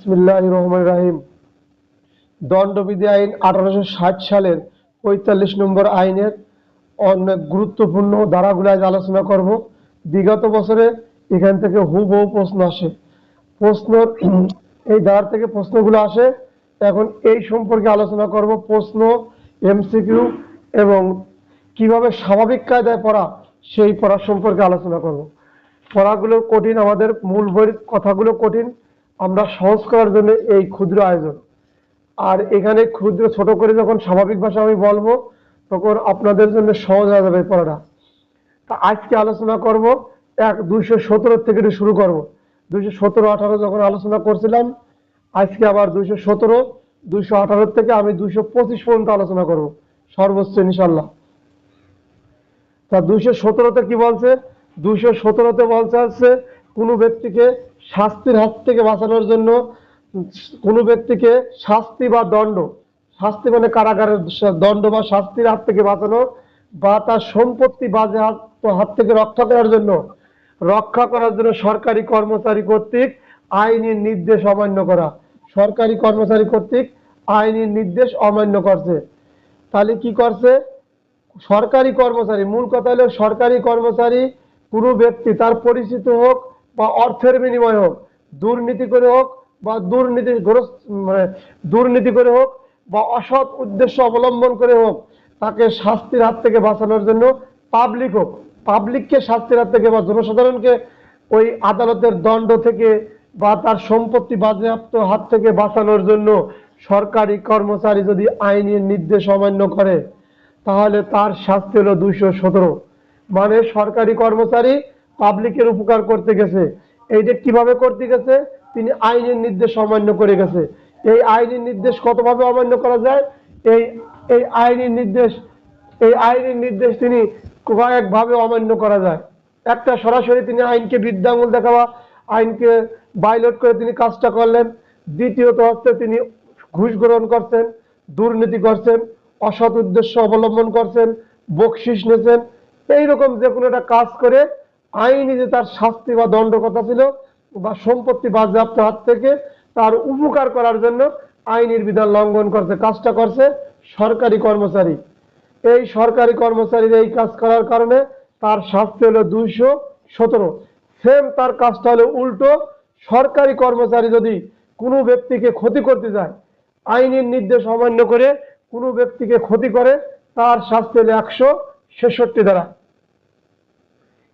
বিসমিল্লাহির রহমানির রহিম। দণ্ডবিধি আইন 1860 সালের 45 নম্বর আইনের অনেক গুরুত্বপূর্ণ ধারাগুলো আজ আলোচনা করব। বিগত বছরে এখান থেকে হুবহু প্রশ্ন আসে। প্রশ্নর এই ধারা থেকে প্রশ্নগুলো আসে। এখন এই সম্পর্কে আলোচনা করব। প্রশ্ন, এমসিকিউ এবং কিভাবে স্বাভাবিক কায়দায় পড়া, সেই পড়ার সম্পর্কে আলোচনা করব। পড়াগুলো কঠিন, আমাদের মূল বইয়ের কথাগুলো কঠিন, আমরা সহজ করার জন্য এই ক্ষুদ্র আয়োজন। আর এখানে ক্ষুদ্র ছোট করে যখন স্বাভাবিক ভাষা আমি বলবো, তখন আপনাদের জন্য সহজ হয়ে যাবে পড়াটা। তা আজকে আলোচনা করব 217 থেকে একটু শুরু করব। 217-18 যখন আলোচনা করছিলাম, আজকে আবার 217, 218 থেকে আমি 225 পর্যন্ত আলোচনা করব সর্বোচ্চ ইনশাল্লাহ। তা 217-তে কি বলছে? 217-তে বলছে হচ্ছে কোনো ব্যক্তিকে শাস্তির হাত থেকে বাঁচানোর জন্য, কোনো ব্যক্তিকে শাস্তি বা দণ্ড, শাস্তি মানে কারাগারের দণ্ড বা শাস্তির হাত থেকে বাঁচানো, বা তার সম্পত্তি বাজেয়াপ্ত হাত থেকে রক্ষা করার জন্য সরকারি কর্মচারী কর্তৃক আইনি নির্দেশ অমান্য করা। সরকারি কর্মচারী কর্তৃক আইনি নির্দেশ অমান্য করছে। তাহলে কি করছে? সরকারি কর্মচারী, মূল কথা হলো সরকারি কর্মচারী কোনো ব্যক্তি তার পরিচিত হোক বা অর্থের বিনিময়ে হোক, দুর্নীতি করে হোক বা দুর্নীতি করে হোক বা অসৎ উদ্দেশ্য অবলম্বন করে হোক, তাকে শাস্তির হাত থেকে বাঁচানোর জন্য পাবলিককে শাস্তির হাত থেকে বা জনসাধারণকে ওই আদালতের দণ্ড থেকে বা তার সম্পত্তি বাজেয়াপ্ত হাত থেকে বাঁচানোর জন্য সরকারি কর্মচারী যদি আইনি নির্দেশ অমান্য করে, তাহলে তার শাস্তি হলো 217। মানে সরকারি কর্মচারী পাবলিকের উপকার করতে গেছে, এইটা কিভাবে করতে গেছে? তিনি আইনের নির্দেশ অমান্য করে গেছে। এই আইনের নির্দেশ কতভাবে অমান্য করা যায়? এই এই আইনের নির্দেশ তিনি কয়েকভাবে অমান্য করা যায়। একটা, সরাসরি তিনি আইনকে বৃদ্ধাঙ্গুল দেখাওয়া, আইনকে ভায়োলেট করে তিনি কাজটা করলেন। দ্বিতীয়ত হচ্ছে তিনি ঘুষ গ্রহণ করছেন, দুর্নীতি করছেন, অসৎ উদ্দেশ্য অবলম্বন করছেন, বকশিস নিয়েছেন। এইরকম যে কোনো একটা কাজ করে আইনি যে তার শাস্তি বা দণ্ড কথা ছিল বা সম্পত্তি বাজেয়াপ্ত হাত থেকে তার উপকার করার জন্য আইনের বিধান লঙ্ঘন করছে, কাজটা করছে সরকারি কর্মচারী। এই সরকারি কর্মচারীর এই কাজ করার কারণে তার শাস্তি হলো 217। সেম তার কাজটা হলো উল্টো। সরকারি কর্মচারী যদি কোনো ব্যক্তিকে ক্ষতি করতে যায়, আইনের নির্দেশ অমান্য করে কোনো ব্যক্তিকে ক্ষতি করে, তার শাস্তি হলো 166 দ্বারা।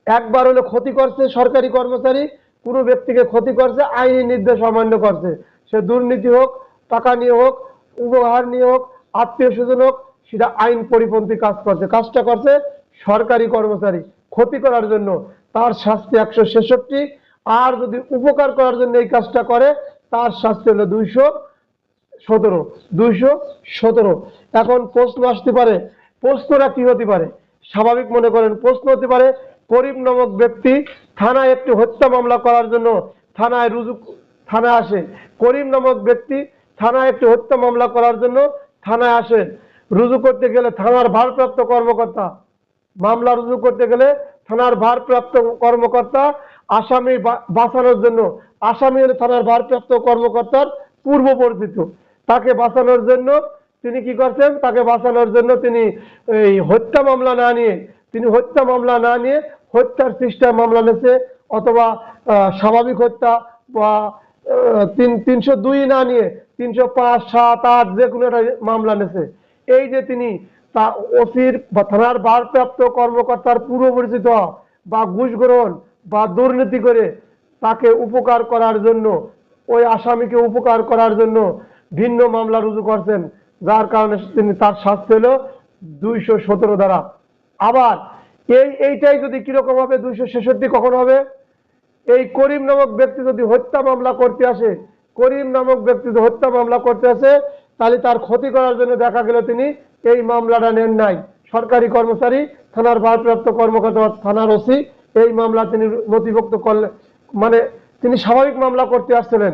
একবার হলো ক্ষতি করছে সরকারি কর্মচারী, কোনো ব্যক্তিকে ক্ষতি করছে, আইনি নির্দেশ অমান্য করছে, সে দুর্নীতি হোক, টাকা নিয়ে হোক, উপহার নিয়ে হোক, আত্মীয় স্বজন হোক, সেটা আইন পরিপন্থী কাজ করছে, কাজটা করছে সরকারি কর্মচারী ক্ষতি করার জন্য, তার শাস্তি 166। আর যদি উপকার করার জন্য এই কাজটা করে, তার শাস্তি হলো 217। এখন প্রশ্ন আসতে পারে, প্রশ্নটা কি হতে পারে? স্বাভাবিক মনে করেন প্রশ্ন হতে পারে, করিম নামক ব্যক্তি থানায় একটি হত্যা মামলা করার জন্য থানায় আসে। করিম নামক ব্যক্তি থানায় একটি হত্যা মামলা করার জন্য থানায় আসে। রুজু করতে গেলে থানার ভারপ্রাপ্ত কর্মকর্তা, মামলা রুজু করতে গেলে থানার ভারপ্রাপ্ত কর্মকর্তা আসামি বাঁচানোর জন্য, আসামি হলে থানার ভারপ্রাপ্ত কর্মকর্তার পূর্ব পরিচিত, তাকে বাঁচানোর জন্য তিনি কি করছেন? তাকে বাঁচানোর জন্য তিনি এই হত্যা মামলা না নিয়ে হত্যার চেষ্টায় মামলা নিয়েছে, অথবা স্বাভাবিক হত্যা বা 302 না নিয়ে 305, 7, 8 যে কোনো একটা মামলা নিয়েছে। এই যে তিনি তা ওসির বা থানার ভারপ্রাপ্ত কর্মকর্তার পূর্ব পরিচিত বা ঘুষ গ্রহণ বা দুর্নীতি করে তাকে উপকার করার জন্য, ওই আসামিকে উপকার করার জন্য ভিন্ন মামলা রুজু করছেন, যার কারণে তিনি তার শাস্তি হলো 217 দ্বারা। আবার এইটাই যদি কিরকম হবে? 266 কখন হবে? এই করিম নামক ব্যক্তি যদি হত্যা মামলা করতে আসে, তাহলে তার ক্ষতি করার জন্য দেখা গেল তিনি এই মামলাটা নেন নাই, সরকারি কর্মচারী, থানার ভারপ্রাপ্ত কর্মকর্তা, থানার ওসি এই মামলা তিনি নথিভুক্ত করলেন, মানে তিনি স্বাভাবিক মামলা করতে আসছিলেন।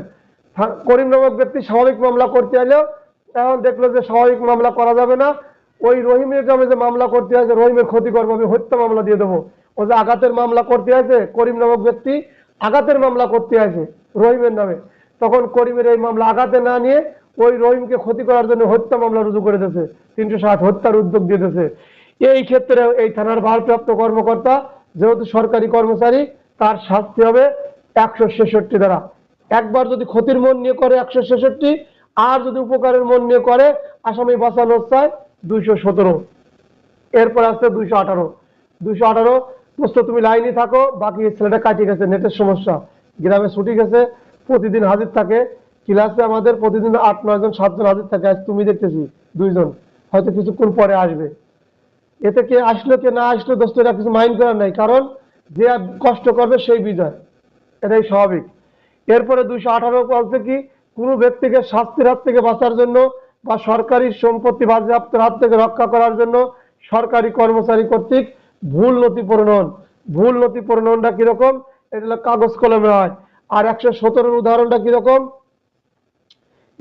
করিম নামক ব্যক্তি স্বাভাবিক মামলা করতে এলেও এখন দেখলো যে স্বাভাবিক মামলা করা যাবে না, ওই রহিমের নামে যে মামলা করতে আছে, রহিমের ক্ষতি করবো, আমি হত্যা মামলা দিয়ে দেবো। ও যে আঘাতের মামলা করতে আছে, করিম নামক ব্যক্তি আঘাতের মামলা করতে আছে রহিমের নামে, তখন করিমের এই মামলা আগাতে না নিয়ে ওই রহিমকে ক্ষতি করার জন্য হত্যা মামলা রুজু করে দিয়েছে, 360 হত্যার উদ্যোগ দিয়ে দিয়েছে। এই ক্ষেত্রে এই থানার ভারপ্রাপ্ত কর্মকর্তা যেহেতু সরকারি কর্মচারী, তার শাস্তি হবে 166 দ্বারা। একবার যদি ক্ষতির মন নিয়ে করে 166, আর যদি উপকারের মন নিয়ে করে আসামি বাঁচানোর চায় 217। এরপর আসছে 218। 218 দোস্ত তুমি লাইনে থাকো, বাকি ছেলেটা কাটিয়ে গেছে, নেটের সমস্যা, গ্রামে ছুটি গেছে, প্রতিদিন হাজির থাকে ক্লাসে, আমাদের প্রতিদিন 8, 9 জন 7 জন হাজির থাকে। আজ তুমি দেখতেছি 2 জন, হয়তো কিছুক্ষণ পরে আসবে। এতে কে আসলো কে না আসলো দোস্ত এটা কিছু মাইন্ড করার নাই, কারণ যে কষ্ট করবে সেই বিজয়, এটাই স্বাভাবিক। এরপরে 218 বলছে কি, কোনো ব্যক্তিকে শাস্তির হাত থেকে বাঁচার জন্য বা সরকারি সম্পত্তি বাজেয়াপ্তের হাত থেকে রক্ষা করার জন্য সরকারি কর্মচারী কর্তৃক ভুল নথি প্রণয়ন। ভুল নথি প্রণয়নটা কিরকম, এটা হলো কাগজ কলমে হয়। আর 117 উদাহরণটা কিরকম,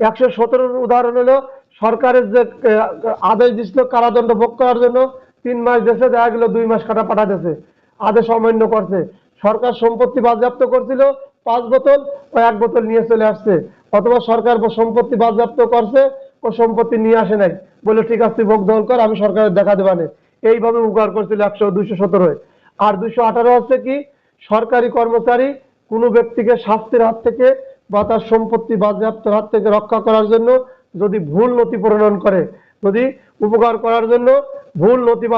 117 উদাহরণ হলো সরকারের যে আদেশ দিছিল কারাদণ্ড ভোগ করার জন্য 3 মাস দেশে, দেখা গেল 2 মাস কাটা পাঠা দিয়েছে, আদেশ অমান্য করছে। সরকার সম্পত্তি বাজেয়াপ্ত করছিল 5 বোতল, ও 1 বোতল নিয়ে চলে আসছে, অথবা সরকার সম্পত্তি বাজেয়াপ্ত করছে, ও সম্পত্তি নিয়ে আসে নাই, বলে ঠিক আছে তুই ভোগ দখল কর, আমি সরকারের দেখা দেবানে। এইভাবে উপকার করছিল 217। আর 218 হচ্ছে কি, সরকারি কর্মচারী কোনো ব্যক্তিকে শাস্তির হাত থেকে বা তার সম্পত্তি বাজেয়াপ্তের হাত থেকে রক্ষা করার জন্য যদি ভুল নথি প্রণয়ন করে, যদি উপকার করার জন্য ভুল নথি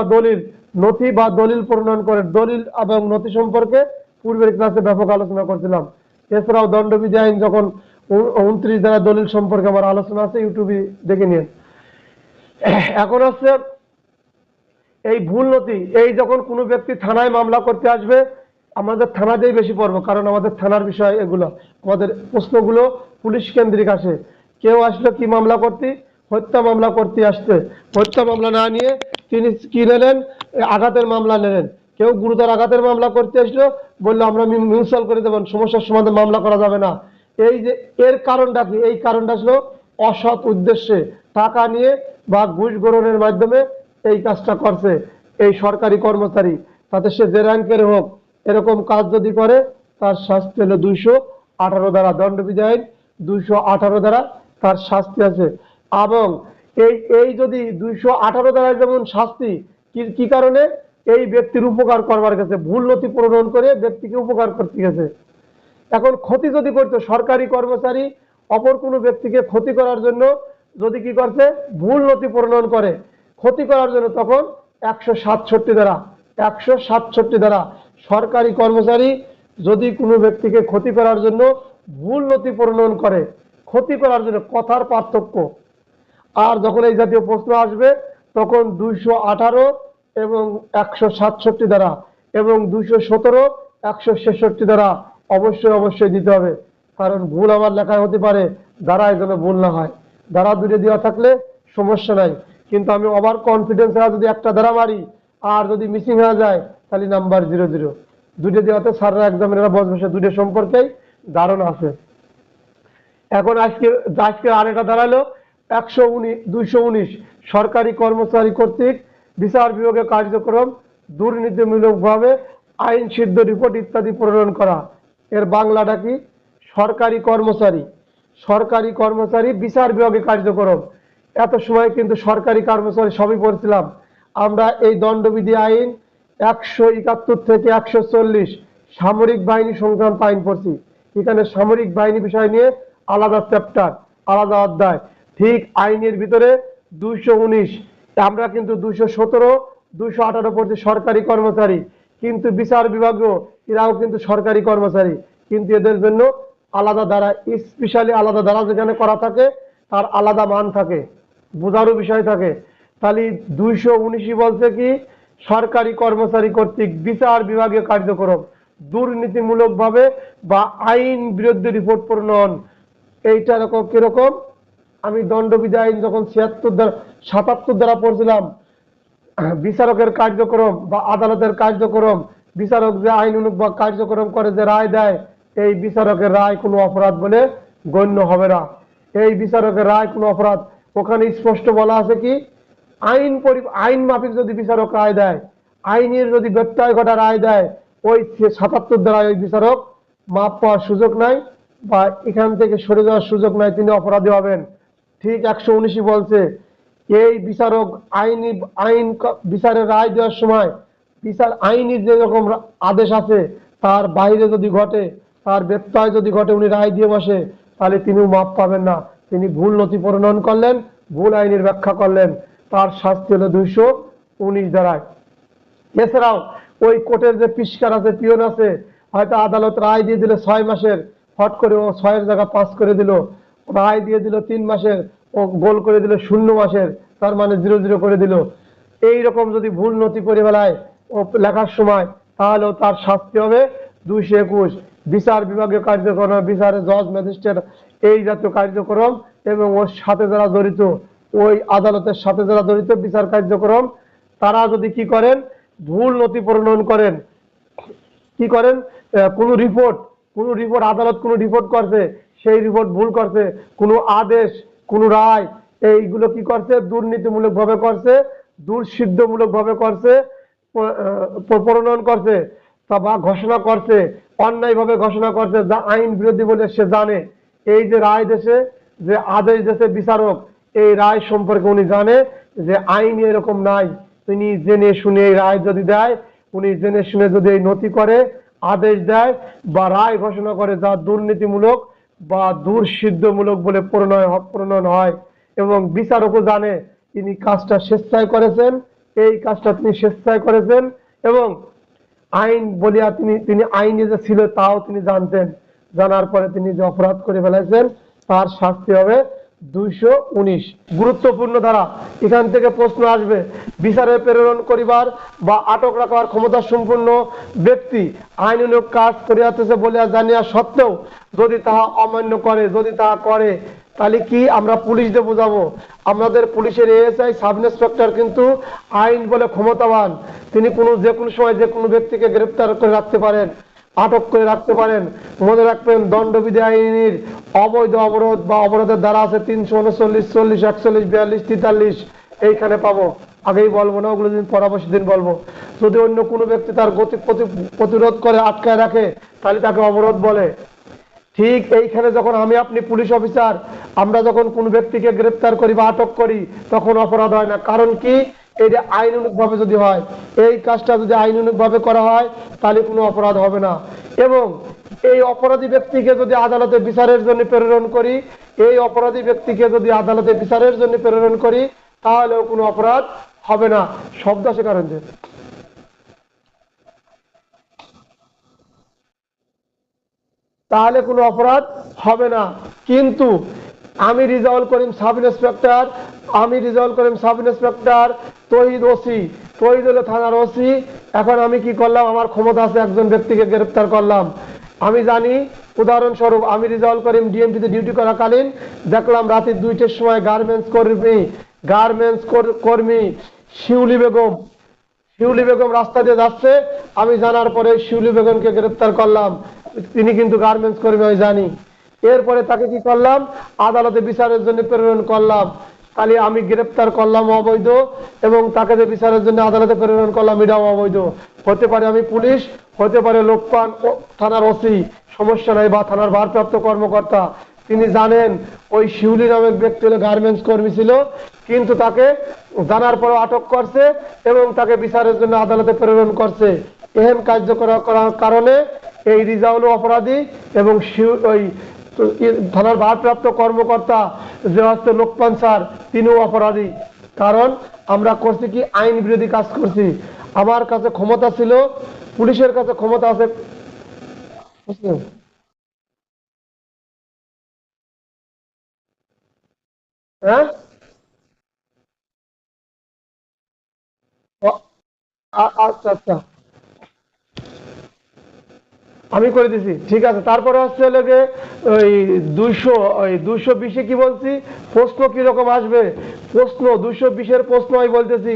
বা দলিল প্রণয়ন করে। দলিল এবং নথি সম্পর্কে পূর্বের ক্লাসে ব্যাপক আলোচনা করছিলাম। এছাড়াও দণ্ডবিধি আইন যখন 29 ধারা দলিল সম্পর্কে আমার আলোচনা আছে, ইউটিউবে দেখে নিন। এখন হচ্ছে এই ভুল নথি, এই যখন কোনো ব্যক্তি থানায় মামলা করতে আসবে, আমাদের থানাতেই বেশি পড়বো, কারণ আমাদের থানার বিষয় এগুলো, আমাদের প্রশ্নগুলো পুলিশ কেন্দ্রিক আসে। কেউ আসলো কি মামলা করতে, হত্যা মামলা করতে আসছে, হত্যা মামলা না নিয়ে তিনি কি নিলেন, আঘাতের মামলা নিলেন। কেউ গুরুতর আঘাতের মামলা করতে আসলো, বললো আমরা মিউচুয়াল করে দেবেন, সমস্যার সমাধান মামলা করা যাবে না। এই যে এর কারণটা কি, এই কারণটা আসলো অসৎ উদ্দেশ্যে টাকা নিয়ে বা ঘুষ গ্রহণের মাধ্যমে এই কাজটা করছে এই সরকারি কর্মচারী, তাতে সে যে র্যাঙ্কের হোক, এরকম কাজ যদি করে তার শাস্তি হলো 218 দ্বারা, দণ্ডবিধি আইন 218 দ্বারা তার শাস্তি আছে। এবং এই যদি 218 দ্বারা যেমন শাস্তি, কি কারণে, এই ব্যক্তির উপকার করবার গেছে, ভুল নথি প্রণয়ন করে ব্যক্তিকে উপকার করতে গেছে। এখন ক্ষতি যদি করতো, সরকারি কর্মচারী অপর কোনো ব্যক্তিকে ক্ষতি করার জন্য যদি কি করছে, ভুল নথি প্রণয়ন করে ক্ষতি করার জন্য, তখন 167 দ্বারা, 167 দ্বারা সরকারি কর্মচারী যদি কোনো ব্যক্তিকে ক্ষতি করার জন্য ভুল নথি প্রণয়ন করে, ক্ষতি করার জন্য, কথার পার্থক্য। আর যখন এই জাতীয় প্রশ্ন আসবে তখন 218 এবং 167 দ্বারা এবং 217, 166 দ্বারা অবশ্যই দিতে হবে, কারণ ভুল আমার লেখায় হতে পারে, দ্বারায় যেন ভুল না হয়। দ্বারা দুটো দেওয়া থাকলে সমস্যা নাই, কিন্তু আমি ওভার কনফিডেন্স যদি একটা দ্বারা মারি আর যদি মিসিং হয়ে যায় তাহলে নাম্বার 00। দুটো দেওয়াতে স্যাররা এক্সামিনাররা বসে, দুটো সম্পর্কেই ধারণা আছে। এখন আজকে আরেকটা দাঁড়ালো 219 সরকারি কর্মচারী কর্তৃক বিচার বিভাগের কার্যক্রম দুর্নীতিমূলকভাবে আইন সিদ্ধ রিপোর্ট ইত্যাদি প্রণয়ন করা। এর বাংলাটা কি, সরকারি কর্মচারী বিচার বিভাগে কার্যক্রম। এত সময় কিন্তু সরকারি কর্মচারী সবই পড়ছিলাম আমরা। এই দণ্ডবিধি আইন 171 থেকে 140 সামরিক বাহিনী সংক্রান্ত আইন পড়ছি। এখানে সামরিক বাহিনী বিষয় নিয়ে আলাদা চ্যাপ্টার, আলাদা অধ্যায়। ঠিক আইনের ভিতরে 219, আমরা কিন্তু 217, 218 পড়ছি সরকারি কর্মচারী, কিন্তু বিচার বিভাগও এরাও কিন্তু সরকারি কর্মচারী, কিন্তু এদের জন্য আলাদা ধারা, স্পেশালি আলাদা ধারা যেখানে করা থাকে তার আলাদা মান থাকে, বোঝারও বিষয় থাকে। তাহলে 219 বলছে কি, সরকারি কর্মচারী কর্তৃক বিচার বিভাগীয় কার্যক্রম দুর্নীতিমূলকভাবে বা আইন বিরুদ্ধে রিপোর্ট প্রণয়ন। এইটা এরকম কিরকম, আমি দণ্ডবিধি আইন যখন 77 দ্বারা পড়ছিলাম, বিচারকের কার্যক্রম বা আদালতের কার্যক্রম, বিচারক যে আইন অনুযায়ী কার্যক্রম করে, যে রায় দেয়, এই বিচারকের রায় কোনো অপরাধ বলে গণ্য হবে না। এই বিচারকের রায় কোনো অপরাধ, ওখানে স্পষ্ট বলা আছে কি, আইন মাফিক যদি বিচারক রায় দেয়, আইনের যদি ব্যত্যয় ঘটা রায় দেয়, ওই 77 দ্বারা ওই বিচারক মাপ পাওয়ার সুযোগ নাই, বা এখান থেকে সরে যাওয়ার সুযোগ নাই, তিনি অপরাধী হবেন। ঠিক 119 বলছে, এই বিচারক আইন বিচারের রায় দেওয়ার সময় বিচার আইনি যে রকম আদেশ আছে তার বাইরে যদি ঘটে, তার ব্যত্যয় যদি ঘটে, উনি রায় দিয়ে বসে, তাহলে তিনিও মাপ পাবেন না। তিনি ভুল নথি প্রণয়ন করলেন, ভুল আইনের ব্যাখ্যা করলেন, তার শাস্তি হলো 219 ধারায়। এছাড়াও ওই কোর্টের যে পিস্কার আছে, পিয়ন আছে, হয়তো আদালত রায় দিয়ে দিল 6 মাসের, হট করে ও 6 এর জায়গা 5 করে দিল, রায় দিয়ে দিল 3 মাসের, ও গোল করে দিল 0 মাসের, তার মানে 0 করে দিল। এই রকম যদি ভুল নথি করে বেলায় ও লেখার সময়, তাহলেও তার শাস্তি হবে 221। বিচার বিভাগীয় কার্যক্রম, বিচারে জজ, ম্যাজিস্ট্রেট, এই জাতীয় কার্যক্রম এবং ওর সাথে যারা জড়িত, ওই আদালতের সাথে যারা জড়িত বিচার কার্যক্রম, তারা যদি কি করেন, ভুল নথি প্রণয়ন করেন, কি করেন, কোন রিপোর্ট আদালত কোন রিপোর্ট করছে, সেই রিপোর্ট ভুল করছে, কোন আদেশ, কোন রায়, এইগুলো কি করছে, দুর্নীতিমূলক ভাবে করছে, দুঃসিদ্ধমূলক ভাবে করছে, প্রণয়ন করছে, তা বা ঘোষণা করছে, অন্যায় ভাবে ঘোষণা করছে, যা আইন বিরোধী বলে সে জানে। এই যে রায় দেশে, যে আদেশ দেশে বিচারক, এই রায় সম্পর্কে উনি জানে যে আইন এরকম নাই, তিনি জেনে শুনে এই রায় যদি দেয়, উনি জেনে শুনে যদি এই নথি করে, আদেশ দেয় বা রায় ঘোষণা করে, যা দুর্নীতিমূলক বা দুঃসিদ্ধমূলক বলে প্রণয়ন হয়, এবং বিচারকও জানে তিনি কাজটা স্বেচ্ছায় করেছেন, এই কাজটা তিনি স্বেচ্ছায় করেছেন, এবং আইন বলিয়া তিনি আইনে যে ছিল তাও তিনি জানতেন, জানার পরে তিনি যে অপরাধ করে ফেলেছেন, তার শাস্তি হবে 219। গুরুত্বপূর্ণ ধারা, এখান থেকে প্রশ্ন আসবে, বিচারে প্রেরণ করিবার বা আটক রাখার ক্ষমতা সম্পন্ন ব্যক্তি আইনানুগ কাজ করিয়াতেছে বলিয়া জানিয়া সত্ত্বেও যদি তাহা অমান্য করে, যদি তাহা করে, তাহলে কি আমরা পুলিশদের বোঝাবো? আমাদের পুলিশের এএসআই, সাব ইন্সপেক্টর কিন্তু আইন বলে ক্ষমতাবান, তিনি যে কোনো সময় যে কোনো ব্যক্তিকে গ্রেপ্তার করে রাখতে পারেন, আটক করে রাখতে পারেন। মনে রাখবেন, দণ্ডবিধি আইনের অবৈধ অবরোধ বা অবরোধের দ্বারা আছে 339, 40, 41, 42, 43, এইখানে পাবো। আগেই বলবো না, ওগুলো দিন পরবর্তী দিন বলবো। যদি অন্য কোনো ব্যক্তি তার গতি প্রতিরোধ করে, আটকায় রাখে, তাহলে তাকে অবরোধ বলে। ঠিক এইখানে যখন আমি আপনি পুলিশ অফিসার, আমরা যখন কোনো ব্যক্তিকে গ্রেপ্তার করি বা আটক করি, তখন অপরাধ হয় না। কারণ কি, এটা আইনানুগ ভাবে যদি হয়, এই কাজটা যদি আইনানুগ ভাবে করা হয়, তাহলে কোনো অপরাধ হবে না। এবং এই অপরাধী ব্যক্তিকে যদি আদালতে বিচারের জন্য প্রেরণ করি, এই অপরাধী ব্যক্তিকে যদি আদালতে বিচারের জন্য প্রেরণ করি, তাহলেও কোনো অপরাধ হবে না। শব্দ আছে কারণ যে, তাহলে কোনো অপরাধ হবে না। কিন্তু আমি রিজাউল করিম সাব ইন্সপেক্টর, তহিদ ওসি, তহিদ হলো থানার ওসি। এখন আমি কি করলাম, আমার ক্ষমতা আছে, একজন ব্যক্তিকে গ্রেপ্তার করলাম। আমি জানি, উদাহরণস্বরূপ, আমি রিজাউল করিম ডিএমপিতে ডিউটি করাকালীন দেখলাম রাতে 2টার সময় গার্মেন্টস কর্মী শিউলি বেগম রাস্তা দিয়ে যাচ্ছে। আমি জানার পরে শিউলি বেগমকে গ্রেপ্তার করলাম, তিনি কিন্তু গার্মেন্টস কর্মী, আমি জানি। এরপরে তাকে কি করলাম, আদালতে বিচারের জন্য প্রেরণ করলাম। তাহলে আমি গ্রেপ্তার করলাম অবৈধ, এবং তাকে যে বিচারের জন্য আদালতে প্রেরণ করলাম, এটাও অবৈধ। হতে পারে আমি পুলিশ, হতে পারে লোকপান থানার ওসি, সমস্যা নাই, বা থানার ভারপ্রাপ্ত কর্মকর্তা। তিনি জানেন ওই শিউলি নামের ব্যক্তি হলো গার্মেন্টস কর্মী ছিল, কিন্তু তাকে জানার পরে আটক করছে এবং তাকে বিচারের জন্য আদালতে প্রেরণ করছে। এহেন কার্য করার কারণে এই রিজাউল অপরাধী, এবং ওই থানার ভারপ্রাপ্ত কর্মকর্তা যে হচ্ছে লোকপান স্যার, তিনিও অপরাধী। কারণ আমরা করছি কি, আইন বিরোধী কাজ করছি। আমার কাছে ক্ষমতা ছিল, পুলিশের কাছে ক্ষমতা আছে। হ্যাঁ, আচ্ছা আচ্ছা, আমি করে দিছি, ঠিক আছে। তারপরে হচ্ছে হলো যে ওই 220 কি বলছি, প্রশ্ন কিরকম আসবে, প্রশ্ন 220-এর প্রশ্ন আমি বলতেছি।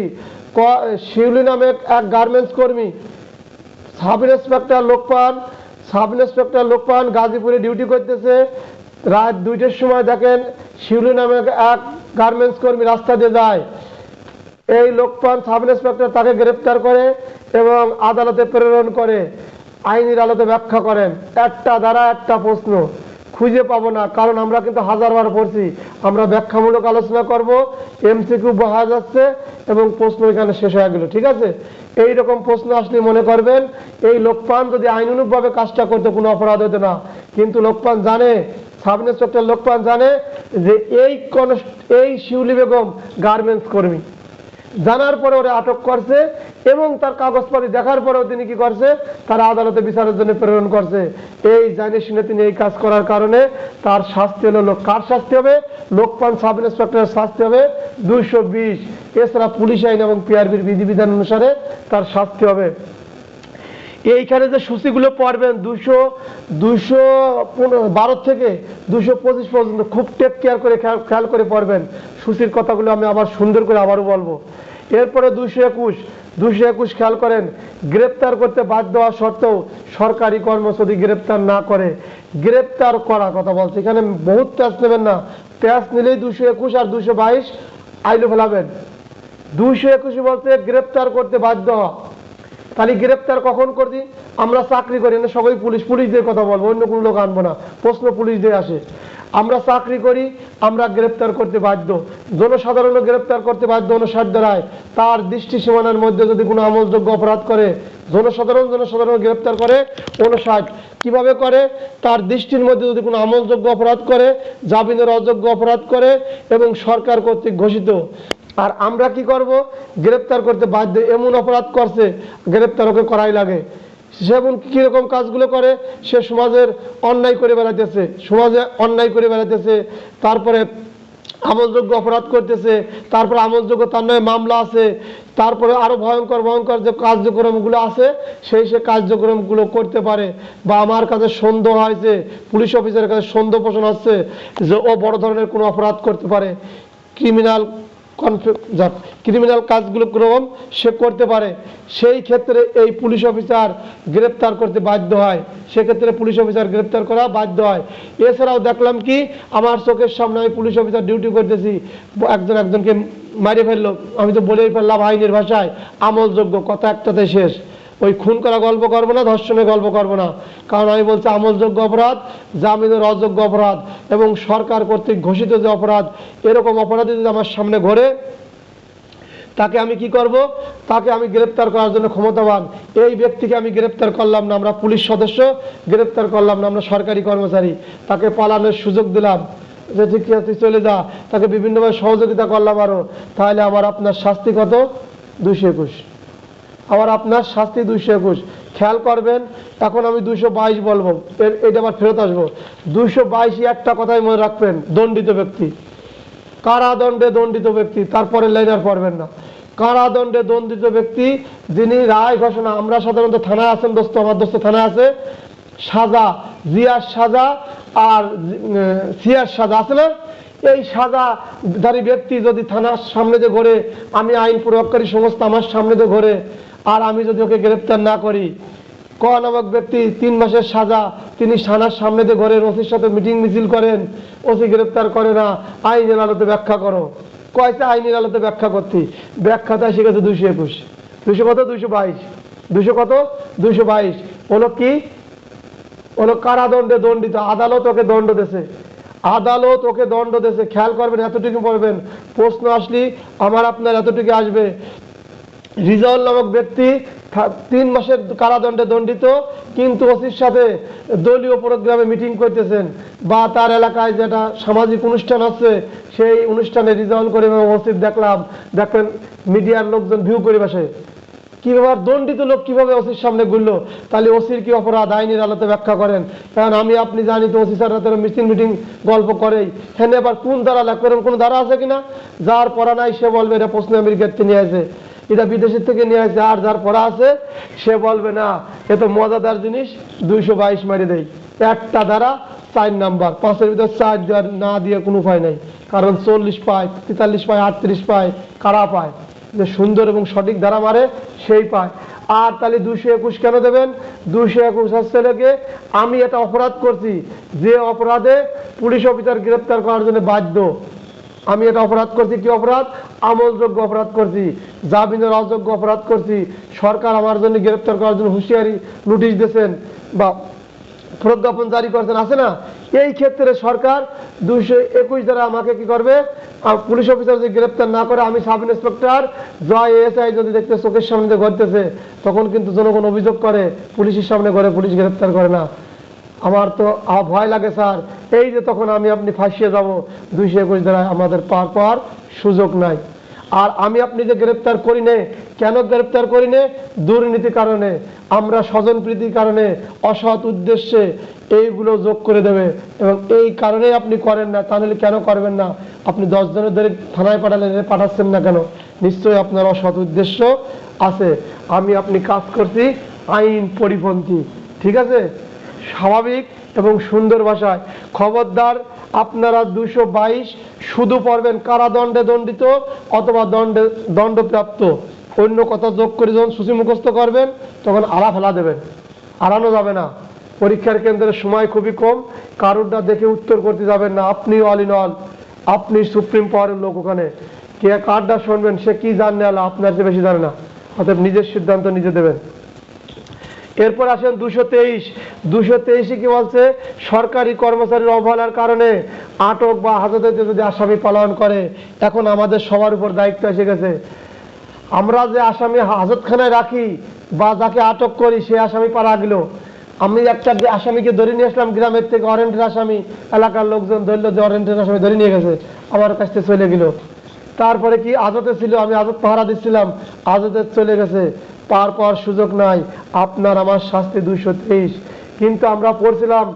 শিউলি নামে এক গার্মেন্টস কর্মী, সাব ইন্সপেক্টর লোকপান গাজীপুরে ডিউটি করতেছে। রাত 2টার সময় দেখেন শিউলি নামে এক গার্মেন্টস কর্মী রাস্তা দিয়ে যায়। এই লোকপান সাব ইন্সপেক্টর তাকে গ্রেপ্তার করে এবং আদালতে প্রেরণ করে, আইনি আদালতে ব্যাখ্যা করেন। একটা দ্বারা একটা প্রশ্ন, খুঁজে পাবো না, কারণ আমরা কিন্তু হাজারবার পড়ছি। আমরা ব্যাখ্যামূলক আলোচনা করব, এমসিকিউ বহা যাচ্ছে এবং প্রশ্ন এখানে শেষ হয়ে গেল। ঠিক আছে, এই রকম প্রশ্ন আসলে মনে করবেন এই লোকপান যদি আইনানুগভাবে কাজটা করতে কোনো অপরাধ হতো না, কিন্তু লোকপান জানে, সাব ইন্সপেক্টর লোকপান জানে যে এই শিউলি বেগম গার্মেন্টস কর্মী, জানার পরে ওরা আটক করছে এবং তার কাগজপাতি দেখার পরেও তিনি কি করছে, তারা আদালতে বিচারের জন্য প্রেরণ করছে। এই জানে শুনে তিনি এই কাজ করার কারণে তার শাস্তি হলো, কার শাস্তি হবে? লোকপান সাব ইন্সপেক্টরের শাস্তি হবে 220। এছাড়া পুলিশ আইন এবং পিআরবির বিধিবিধান অনুসারে তার শাস্তি হবে। এইখানে যে সূচিগুলো পড়বেন 212 থেকে 225 পর্যন্ত খুব টেক কেয়ার করে খেয়াল করে পড়বেন। সূচির কথাগুলো আমি আবার সুন্দর করে আবারও বলবো। এরপরে 221 খেয়াল করেন, গ্রেপ্তার করতে বাধ্য হওয়া সত্ত্বেও সরকারি কর্মচারী গ্রেপ্তার না করে, গ্রেপ্তার করা কথা বলছে। এখানে বহুত প্যাচ নেবেন না, প্যাচ নিলেই 221 আর 222 আইলে ফেলাবেন। 221 বলছে গ্রেপ্তার করতে বাধ্য হওয়া। তাহলে গ্রেপ্তার কখন করছি? আমরা চাকরি করি না, সবাই পুলিশদের কথা বলবো, অন্য কোনো লোক আনবো না, প্রশ্ন পুলিশদের আসে। আমরা চাকরি করি, আমরা গ্রেপ্তার করতে বাধ্য। জনসাধারণ গ্রেপ্তার করতে বাধ্য 59 ধারায়। তার দৃষ্টি সীমানার মধ্যে যদি কোনো আমলযোগ্য অপরাধ করে জনসাধারণ গ্রেপ্তার করে 59। কিভাবে করে? তার দৃষ্টির মধ্যে যদি কোনো আমলযোগ্য অপরাধ করে, জামিনের অযোগ্য অপরাধ করে এবং সরকার কর্তৃক ঘোষিত। আর আমরা কি করব? গ্রেপ্তার করতে বাধ্য, এমন অপরাধ করছে গ্রেপ্তার ওকে করাই লাগে। সেমন কিরকম কাজগুলো করে? সে সমাজের অন্যায় করে বেড়াইতেছে, তারপরে আমলযোগ্য অপরাধ করতেছে, তারপরে আমলযোগ্য তার নয় মামলা আছে, তারপরে আরো ভয়ঙ্কর যে কার্যক্রমগুলো আছে সে কার্যক্রমগুলো করতে পারে। বা আমার কাছে সন্দেহ হয়েছে, পুলিশ অফিসারের কাছে সন্দেহ পোষণ হচ্ছে যে ও বড় ধরনের কোনো অপরাধ করতে পারে, ক্রিমিনাল কাজগুলো ক্রম সে করতে পারে, সেই ক্ষেত্রে এই পুলিশ অফিসার গ্রেপ্তার করতে বাধ্য হয়। সেক্ষেত্রে পুলিশ অফিসার গ্রেপ্তার করা বাধ্য হয়। এছাড়াও দেখলাম কি, আমার চোখের সামনে আমি পুলিশ অফিসার ডিউটি করতেছি, একজনকে মারিয়ে ফেললো, আমি তো বলেই ফেললাম আইনের ভাষায় আমলযোগ্য, কথা একটাতে শেষ। ওই খুন করা গল্প করবো না, ধর্ষণের গল্প করবো না, কারণ আমি বলছি আমলযোগ্য অপরাধ, জামিনের অযোগ্য অপরাধ এবং সরকার কর্তৃক ঘোষিত যে অপরাধ, এরকম অপরাধী যদি আমার সামনে ঘোরে তাকে আমি কি করব? তাকে আমি গ্রেপ্তার করার জন্য ক্ষমতাবান। এই ব্যক্তিকে আমি গ্রেপ্তার করলাম না, আমরা পুলিশ সদস্য গ্রেপ্তার করলাম না, আমরা সরকারি কর্মচারী, তাকে পালানোর সুযোগ দিলাম যে ঠিক আছে চলে যা, তাকে বিভিন্নভাবে সহযোগিতা করলাম আরো, তাহলে আমার আপনার শাস্তি কত? 221। আবার আপনার শাস্তি 221। খেয়াল করবেন, এখন আমি 222 বলবো, এটা আবার ফেরত আসবো। 222 একটা কথাই মনে রাখবেন, দণ্ডিত ব্যক্তি, কারাদণ্ডে দণ্ডিত ব্যক্তি, তারপরে লাইন আর পড়বেন না। কারাদণ্ডে দণ্ডিত ব্যক্তি যিনি রায় ঘোষণা, আমরা সাধারণত থানায় আছেন দোস্ত, আমার দোস্ত থানায় আছে, সাজা, জিয়ার সাজা আর সিয়ার সাজা আছে না, এই সাজাধারী ব্যক্তি যদি থানার সামনে দিয়ে ঘোরে, আমি আইন প্রয়োগকারী সংস্থা আমার সামনে দিয়ে ঘোরে, আর আমি যদি ওকে গ্রেপ্তার না করি, ক নামক ব্যক্তি 3 মাসের সাজা, তিনি থানার সামনে দিয়ে ঘোরেন, ওসির সাথে মিটিং মিছিল করেন, ওসি গ্রেপ্তার করে না, আইনের আলোতে ব্যাখ্যা করো, কয়েছে আইনের আলোতে ব্যাখ্যা করতে, ব্যাখ্যাটা শিখেছে 221। 200 কত? 222। 200 কত? 222 হলো কি? হলো কারাদণ্ডে দণ্ডিত, আদালত ওকে দণ্ড দিয়েছে, আদালত ওকে দণ্ড দিয়েছে। খেয়াল করবেন, এতটুকু পড়বেন, প্রশ্ন আসলে আমার আপনার এতটুকু আসবে। রিজাউল নামক ব্যক্তি 3 মাসের কারাদণ্ডে দণ্ডিত, কিন্তু ওসির সাথে দলীয় প্রোগ্রামে মিটিং করতেছেন বা তার এলাকায় যেটা সামাজিক অনুষ্ঠান হচ্ছে সেই অনুষ্ঠানে রিজাউল করিম এবং ওসির দেখেন মিডিয়ার লোকজন ভিউ পরিবেশে কি ব্যাপার, দণ্ডিত লোক কিভাবে ওসির সামনে ঘুরলো, তাহলে ওসির কি অপরাধ? আইনের আলোতে ব্যাখ্যা করেন। কারণ আমি আপনি জানি তো ওসি স্যার রাতের মিটিং গল্প করেই, হ্যাঁ এবার কোন ধারা লাগবে, কোনো ধারা আছে কিনা? যার পড়া নাই সে বলবে এটা পশ্চিম আমেরিকার থেকে নিয়ে আসে, এটা বিদেশের থেকে নিয়ে আসে, আর যার পড়া আছে সে বলবে না এ তো মজাদার জিনিস, 222 মারি দেয়। একটা ধারা 4 নাম্বার, 5-এর ভিতর 4 দেওয়ার না দিয়ে কোনো উপায় নাই, কারণ 40 পায়, 43 পায়, 38 পায়, কারা পায়, যে সুন্দর এবং সঠিক ধারা মারে সেই পায়। আর তাহলে 221 কেন দেবেন? 221 হচ্ছে লেগে আমি এটা অপরাধ করছি যে অপরাধে পুলিশ অফিসার গ্রেপ্তার করার জন্য বাধ্য, আমি এটা অপরাধ করছি। কি অপরাধ? আমলযোগ্য অপরাধ করছি, জামিনের অযোগ্য অপরাধ করছি, সরকার আমার জন্য গ্রেপ্তার করার জন্য হুঁশিয়ারি নোটিশ দিয়েছেন বা প্রজ্ঞাপন জারি করছেন, আছে না? এই ক্ষেত্রে সরকার 221 দ্বারা আমাকে কি করবে, পুলিশ অফিসার যদি গ্রেপ্তার না করে, আমি সাব ইন্সপেক্টর জয় এসআই যদি দেখতে চোখের সামনে ঘটতেছে, তখন কিন্তু জনগণ অভিযোগ করে পুলিশের সামনে করে, পুলিশ গ্রেপ্তার করে না। আমার তো ভয় লাগে স্যার, এই যে তখন আমি আপনি ফাঁসিয়ে যাব, 221 দ্বারা আমাদের পার পাওয়ার সুযোগ নাই। আর আমি আপনি যে গ্রেপ্তার করি নে, কেন গ্রেপ্তার করি নে? দুর্নীতির কারণে, আমরা স্বজনপ্রীতির কারণে, অসৎ উদ্দেশ্যে এইগুলো যোগ করে দেবে, এবং এই কারণেই আপনি করেন না। তাহলে কেন করবেন না? আপনি 10 জনের ধরে থানায় পাঠালেন, পাঠাচ্ছেন না কেন? নিশ্চয়ই আপনার অসৎ উদ্দেশ্য আছে। আমি আপনি কাজ করছি আইন পরিপন্থী, ঠিক আছে? স্বাভাবিক এবং সুন্দর ভাষায় খবরদার, আপনারা 222 শুধু পড়বেন কারাদণ্ডে দণ্ডিত অথবা দণ্ডপ্রাপ্ত। অন্য কথা যোগ করে যখন সূচি মুখস্থ করবেন, তখন আড়া ফেলা দেবেন, আড়ানো যাবে না। পরীক্ষার কেন্দ্রের সময় খুবই কম, কারোরটা দেখে উত্তর করতে যাবেন না। আপনি অল ইন অল, আপনি সুপ্রিম পাওয়ারের লোক। ওখানে কে কারটা শুনবেন, সে কি জানে আল্লাহ, আপনার চেয়ে বেশি জানে না। অতএব নিজের সিদ্ধান্ত নিজে দেবেন। এরপর আসেন 223 কি বলছে? সরকারি কর্মচারীর অবহেলার কারণে আটক বা হাজতে যদি আসামি পালন করে, এখন আমাদের সবার উপর দায়িত্ব এসে গেছে। আমরা যে আসামি হাজতখানায় রাখি বা যাকে আটক করি, সে আসামি পালা গেল। আমি একটা আসামিকে ধরে নিয়ে আসলাম গ্রামের থেকে, ওয়ারেন্টের আসামি, এলাকার লোকজন ধরলো যে ওয়ারেন্টের আসামি ধরে নিয়ে গেছে, আমার কাছ থেকে চলে গেল। তারপরে কি আজতে ছিল, আমি আজত পাহারা দিচ্ছিলাম, আজতে চলে গেছে, পার পাওয়ার সুযোগ নাই। আপনার আমার শাস্তি 223। কিন্তু আমরা পড়ছিলাম,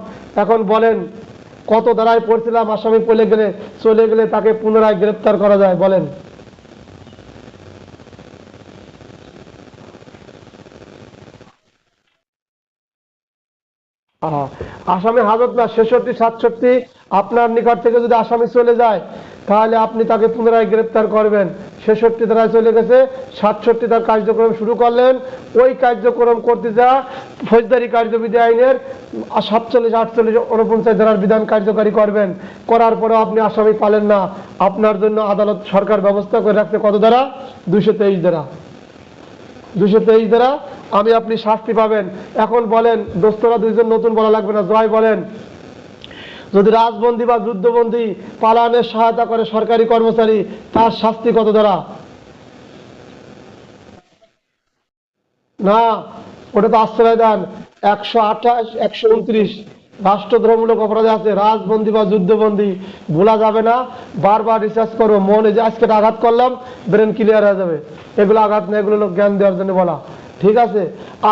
এখন বলেন কত ধারায় পড়ছিলাম, আসামি চলে গেলে তাকে পুনরায় গ্রেপ্তার করা যায়? বলেন। আসামি হাজত না, 66, 67 আপনার নিকট থেকে যদি আসামি চলে যায়, তাহলে আপনি তাকে পুনরায় গ্রেপ্তার করবেন। 66 ধারায় চলে গেছে, 67 তার কার্যক্রম শুরু করলেন। ওই কার্যক্রম করতে যা ফৌজদারি কার্যবিধি আইনের 47, 48, 49 ধারার বিধান কার্যকারী করবেন। করার পরেও আপনি আসামি পালেন না, আপনার জন্য আদালত সরকার ব্যবস্থা করে রাখতে কত ধারা? 223 ধারা। 223 দ্বারা আমি আপনি শাস্তি পাবেন। এখন বলেন দোস্তরা, দুইজন নতুন বলা লাগবে না, জয় বলেন, যদি রাজবন্দী বা যুদ্ধবন্দী পালানের সহায়তা করে সরকারি কর্মচারী, তার শাস্তি কত দ্বারা? না, ওটা তো আশ্রয় দান 128, 129 রাষ্ট্রদ্রোহমূলক অপরাধে আছে। রাজবন্দী বা যুদ্ধবন্দী ভোলা যাবে না, বারবার রিসার্চ করবো। মনে যে আজকে আঘাত করলাম, ব্রেন ক্লিয়ার হয়ে যাবে। এগুলো আঘাত না, এগুলো জ্ঞান দেওয়ার জন্য বলা, ঠিক আছে?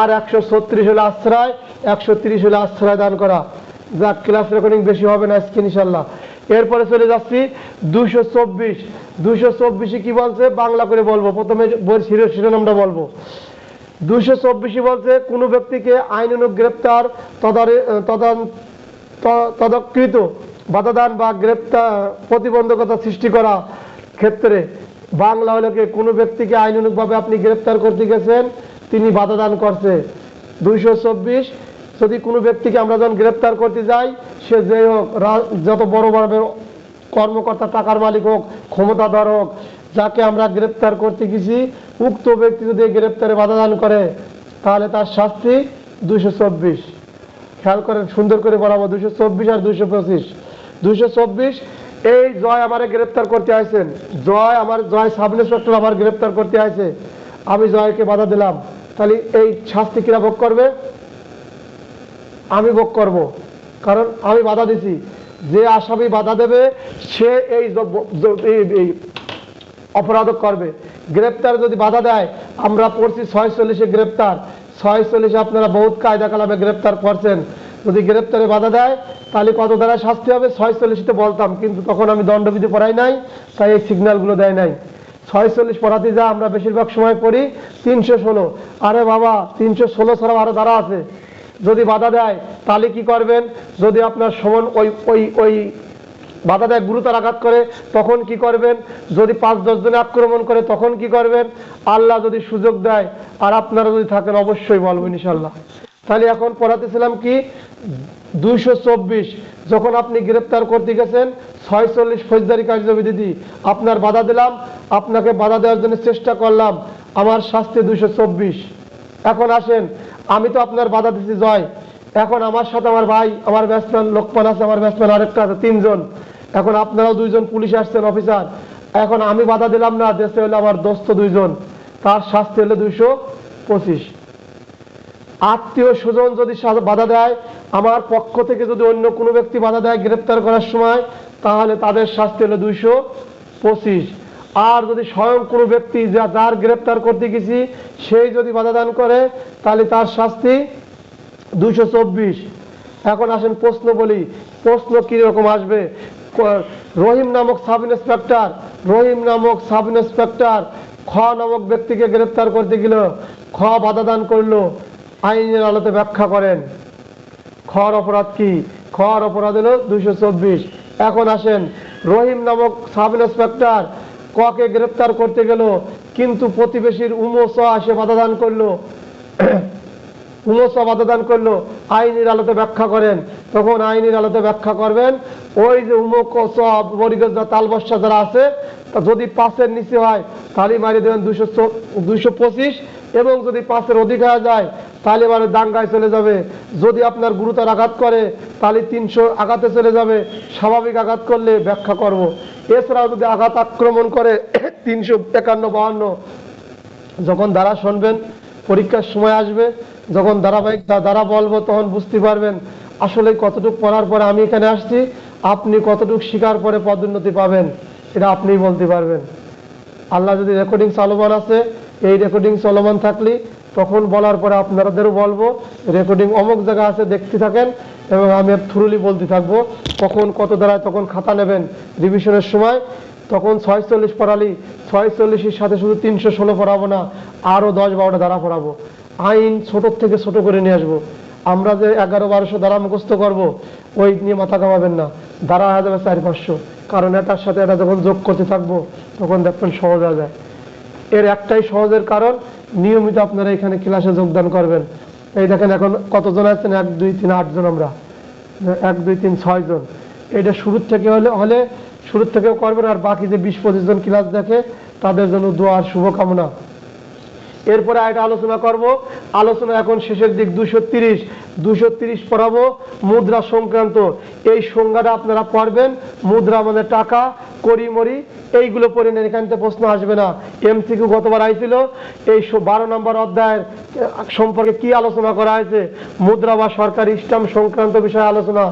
আর 136 হলে আশ্রয়, 130 হলে আশ্রয় দান করা। যা ক্লাস রেকর্ডিং বেশি হবে না আজকে ইনশাল্লাহ। এরপরে চলে যাচ্ছি 224 কি বলছে, বাংলা করে বলবো। প্রথমে শিরোনামটা বলবো। 224 বলছে, কোনো ব্যক্তিকে আইনানুগ গ্রেপ্তার, তদকৃত বাধাদান বা গ্রেপ্তার প্রতিবন্ধকতা সৃষ্টি করা ক্ষেত্রে, বাংলা হলো কি, কোনো ব্যক্তিকে আইনানুগভাবে আপনি গ্রেপ্তার করতে গেছেন, তিনি বাধাদান করছে। 224, যদি কোনো ব্যক্তিকে আমরা যখন গ্রেপ্তার করতে যাই, সে যে হোক, যত বড় বড় কর্মকর্তা, টাকার মালিক হোক, ক্ষমতাধর হোক, যাকে আমরা গ্রেপ্তার করতে গেছি, উক্ত ব্যক্তি যদি গ্রেপ্তারে বাধাদান করে, তাহলে তার শাস্তি 224। খেয়াল করেন, সুন্দর করে বলাবো, 224 আর 225। 224, এই জয় আমারে গ্রেপ্তার করতে আইছেন, জয় সাব ইন্সপেক্টর আমার গ্রেপ্তার করতে আইছে, আমি জয়কে বাধা দিলাম, তাহলে এই শাস্তি কিরা ভোগ করবে? আমি ভোগ করব, কারণ আমি বাধা দিছি। যে আসামি বাধা দেবে, সে এই অপরাধ করবে। গ্রেপ্তার যদি বাধা দেয়, আমরা পড়ছি 46-এ গ্রেপ্তার, 46-এ আপনারা বহুত কায়দা কালামে গ্রেপ্তার করছেন। যদি গ্রেপ্তারে বাধা দেয়, তাহলে কত দ্বারা শাস্তি হবে? 46-তে বলতাম, কিন্তু তখন আমি দণ্ডবিধি পড়াই নাই, তাই এই সিগন্যালগুলো দেয় নাই। 46 পড়াতে যা আমরা বেশিরভাগ সময় পড়ি 316। আরে বাবা, 316 ছাড়াও আরো ধারা আছে। যদি বাধা দেয়, তাহলে কি করবেন? যদি আপনার সমান ওই বাধা দেয়, গুরুতর আঘাত করে, তখন কি করবেন? যদি 5-10 জনে আক্রমণ করে, তখন কি করবেন? আল্লাহ যদি সুযোগ দেয় আর আপনারা যদি থাকেন, অবশ্যই বলবো ইনশাল্লাহ। তাহলে এখন পড়াতেছিলাম কি, 224, যখন আপনি গ্রেপ্তার করতে গেছেন, 46 ফৌজদারি কার্যবিধি, আপনার বাধা দিলাম, আপনাকে বাধা দেওয়ার জন্য চেষ্টা করলাম, আমার শাস্তি 224। এখন আসেন, আমি তো আপনার বাধা দিচ্ছি জয়, এখন আমার সাথে আমার ভাই, আমার ব্যাটসম্যান লোকমান আছে, আমার ব্যাটসম্যান আরেকটা আছে, 3 জন। এখন আপনারাও 2 জন পুলিশ আসছেন অফিসার। এখন আমি বাধা দিলাম না, দেশে হলো আমার দোস্ত 2 জন, তার শাস্তি হলো 225। আত্মীয় স্বজন যদি বাধা দেয়, আমার পক্ষ থেকে যদি অন্য কোনো ব্যক্তি বাধা দেয় গ্রেপ্তার করার সময়, তাহলে তাদের শাস্তি হলো 225। আর যদি স্বয়ং কোনো ব্যক্তি যার গ্রেপ্তার করতে গেছি সেই যদি বাধা দান করে, তাহলে তার শাস্তি 224। এখন আসেন প্রশ্ন বলি, প্রশ্ন কিরকম আসবে। রহিম নামক সাব ইন্সপেক্টর খ নামক ব্যক্তিকে গ্রেপ্তার করতে গেল, খ বাধা দান করলো, আইনের আলোতে ব্যাখ্যা করেন খর অপরাধ কি। খর অপরাধ হলো 224। এখন আসেন, রহিম নামক সাব ইন্সপেক্টর ককে গ্রেপ্তার করতে গেল, কিন্তু প্রতিবেশীর উমস এসে বাধা দান করলো, বাধা দান করলো, আইনের আলোতে ব্যাখ্যা করেন। তখন আইনের আলোতে ব্যাখ্যা করবেন, ওই যে তালবস্যা যারা আছে, যদি 5-এর নিচে হয় তাহলে মারিয়ে দেবেন 225, এবং যদি 5-এর অধিক হয়ে যায় তাহলে এবারে দাঙ্গায় চলে যাবে। যদি আপনার গুরুতর আঘাত করে তাহলে 300 আঘাতে চলে যাবে, স্বাভাবিক আঘাত করলে ব্যাখ্যা করব। এছাড়াও যদি আঘাত আক্রমণ করে 351-52, যখন দ্বারা শুনবেন পরীক্ষার সময় আসবে, যখন ধারাবাহিক দ্বারা বলবো, তখন বুঝতে পারবেন আসলে কতটুকু পড়ার পরে আমি এখানে আসছি, আপনি কতটুকু শিকার পরে পদোন্নতি পাবেন, এটা আপনিই বলতে পারবেন। আল্লাহ যদি রেকর্ডিং চলমান আছে, এই রেকর্ডিং চলমান থাকলে তখন বলার পরে আপনাদেরও বলবো রেকর্ডিং অমুক জায়গা আছে, দেখতে থাকেন, এবং আমি থ্রুলি বলতে থাকবো কখন কত দাঁড়ায়। তখন খাতা নেবেন রিভিশনের সময়, তখন 46 পড়ালি, 46-এর সাথে শুধু 316 পড়াবো না, আরও 10-12টা ধারা পড়াবো। আইন ছোটোর থেকে ছোট করে নিয়ে আসবো। আমরা যে 1100-1200 ধারা মুখস্থ করবো, ওই নিয়ে মাথা কামাবেন না, ধারা হয়ে যাবে 400-500, কারণ এটার সাথে এটা যখন যোগ করতে থাকবো তখন দেখবেন সহজ হয়ে যায়। এর একটাই সহজের কারণ, নিয়মিত আপনারা এখানে ক্লাসে যোগদান করবেন। এই দেখেন এখন কতজন আছেন, 1 2 3 8 জন, আমরা 1 2 3 6 জন। এটা শুরুর থেকে হলে শুরুর থেকেও করবেন, আর বাকি যে 20-25 জন ক্লাস দেখে তাদের জন্য দোয়া আর শুভকামনা। এরপরে এটা আলোচনা করব, আলোচনা এখন শেষের দিক। 230 পড়াবো মুদ্রা সংক্রান্ত। এই সংজ্ঞাটা আপনারা পড়বেন। মুদ্রা মানে টাকা, কড়িমড়ি, এইগুলো পড়ে নেন, এখান থেকে প্রশ্ন আসবে না। এমসিকিউ গতবার আইছিল, এই 12 নম্বর অধ্যায়ের সম্পর্কে কি আলোচনা করা হয়েছে, মুদ্রা বা সরকারি স্ট্যাম্প সংক্রান্ত বিষয়ে আলোচনা,